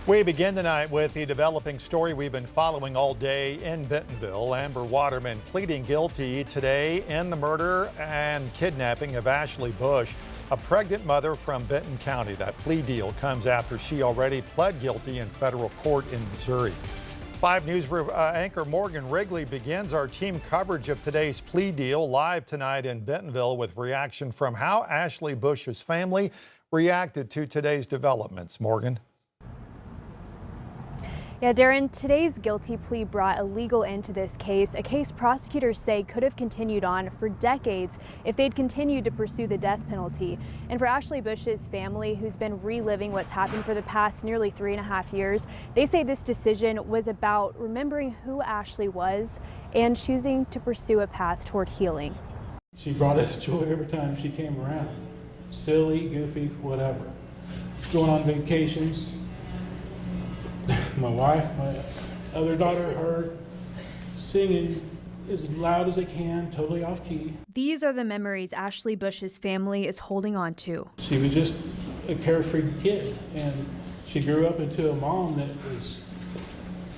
We begin tonight with the developing story we've been following all day in Bentonville. Amber Waterman pleading guilty today in the murder and kidnapping of Ashley Bush, a pregnant mother from Benton County. That plea deal comes after she already pled guilty in federal court in Missouri. 5 News anchor Morgan Wrigley begins our team coverage of today's plea deal live tonight in Bentonville with reaction from how Ashley Bush's family reacted to today's developments. Morgan. Yeah, Darren, today's guilty plea brought a legal end to this case, a case prosecutors say could have continued on for decades if they'd continued to pursue the death penalty. And for Ashley Bush's family, who's been reliving what's happened for the past nearly 3.5 years, they say this decision was about remembering who Ashley was and choosing to pursue a path toward healing. She brought us joy every time she came around. Silly, goofy, whatever. Going on vacations. My wife, my other daughter, her singing as loud as they can, totally off key. These are the memories Ashley Bush's family is holding on to. She was just a carefree kid, and she grew up into a mom that was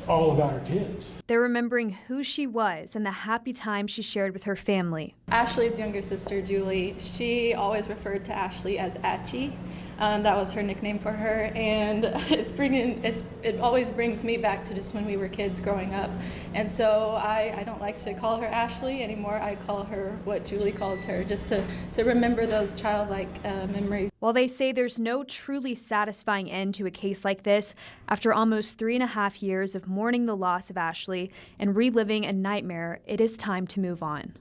all about her kids. They're remembering who she was and the happy time she shared with her family. Ashley's younger sister, Julie, she always referred to Ashley as Atchie. That was her nickname for her, and it always brings me back to just when we were kids growing up. And so I don't like to call her Ashley anymore. I call her what Julie calls her, just to remember those childlike memories. While they say there's no truly satisfying end to a case like this, after almost 3.5 years of mourning the loss of Ashley and reliving a nightmare, it is time to move on.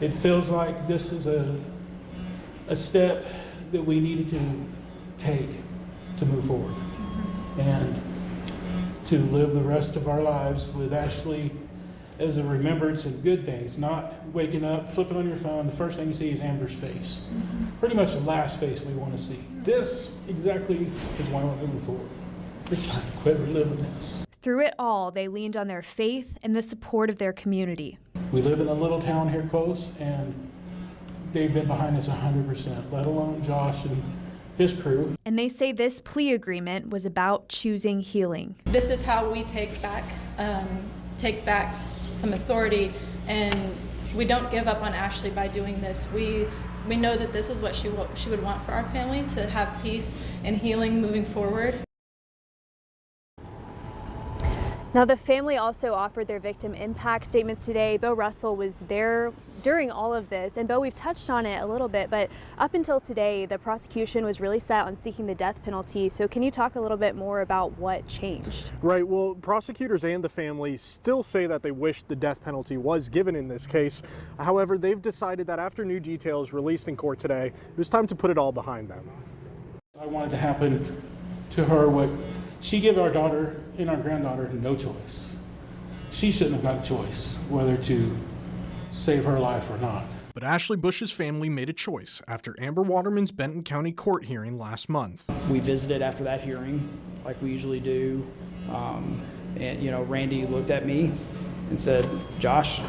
It feels like this is a step that we needed to take to move forward and to live the rest of our lives with Ashley as a remembrance of good things, not waking up, flipping on your phone, the first thing you see is Amber's face. Pretty much the last face we want to see. This exactly is why we're moving forward. It's time to quit reliving this. Through it all, they leaned on their faith and the support of their community. We live in a little town here close, and they've been behind us 100%, let alone Josh and his crew. And they say this plea agreement was about choosing healing. This is how we take back some authority, and we don't give up on Ashley by doing this. We know that this is what she would want for our family, to have peace and healing moving forward. Now, the family also offered their victim impact statements today. Bo Russell was there during all of this. And Bo, we've touched on it a little bit, but up until today, the prosecution was really set on seeking the death penalty. So can you talk a little bit more about what changed? Right. Well, prosecutors and the family still say that they wish the death penalty was given in this case. However, they've decided that after new details released in court today, it was time to put it all behind them. I wanted to happen to her what she gave our daughter and our granddaughter no choice. She shouldn't have got a choice whether to save her life or not. But Ashley Bush's family made a choice after Amber Waterman's Benton County court hearing last month. We visited after that hearing, like we usually do. And Randy looked at me and said, "Josh,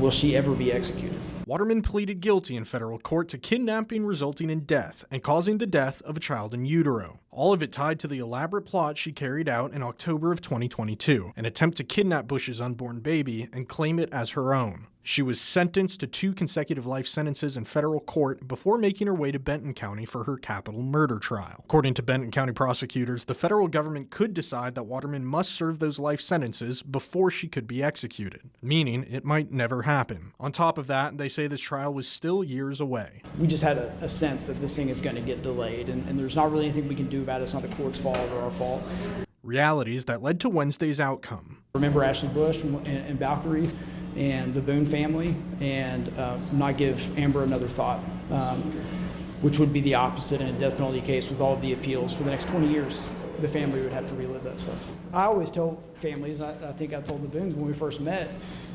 will she ever be executed?" Waterman pleaded guilty in federal court to kidnapping resulting in death and causing the death of a child in utero. All of it tied to the elaborate plot she carried out in October of 2022, an attempt to kidnap Bush's unborn baby and claim it as her own. She was sentenced to 2 consecutive life sentences in federal court before making her way to Benton County for her capital murder trial. According to Benton County prosecutors, the federal government could decide that Waterman must serve those life sentences before she could be executed, meaning it might never happen. On top of that, they say this trial was still years away. We just had a sense that this thing is going to get delayed, and there's not really anything we can do about it. It's not the court's fault or our fault. Realities that led to Wednesday's outcome. Remember Ashley Bush and Valkyrie and the Boone family, and not give Amber another thought, which would be the opposite in a death penalty case with all of the appeals. For the next 20 years, the family would have to relive that stuff. I always tell families, I think I told the Boones when we first met,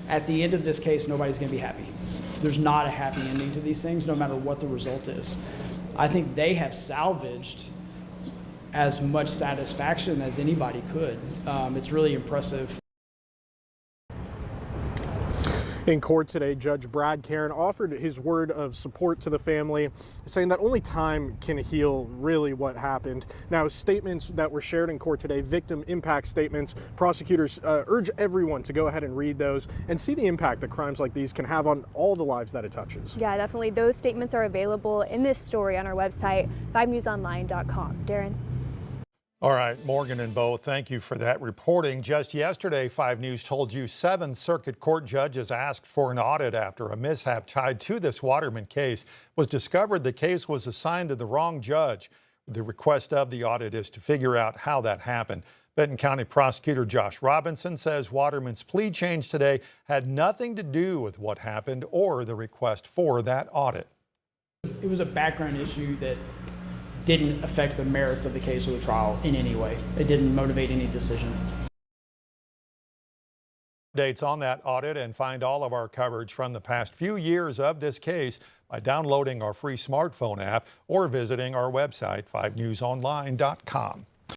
at the end of this case, nobody's going to be happy. There's not a happy ending to these things, no matter what the result is. I think they have salvaged as much satisfaction as anybody could. It's really impressive. In court today, Judge Brad Karen offered his word of support to the family, saying that only time can heal really what happened. Now, statements that were shared in court today, victim impact statements, prosecutors urge everyone to go ahead and read those and see the impact that crimes like these can have on all the lives that it touches. Yeah, definitely. Those statements are available in this story on our website, 5newsonline.com. Darren. All right, Morgan and Bo, thank you for that reporting. Just yesterday, 5 News told you 7 circuit court judges asked for an audit after a mishap tied to this Waterman case was discovered. The case was assigned to the wrong judge. The request of the audit is to figure out how that happened. Benton County Prosecutor Josh Robinson says Waterman's plea change today had nothing to do with what happened or the request for that audit. It was a background issue that didn't affect the merits of the case or the trial in any way. It didn't motivate any decision. Dates on that audit and find all of our coverage from the past few years of this case by downloading our free smartphone app or visiting our website, 5newsonline.com.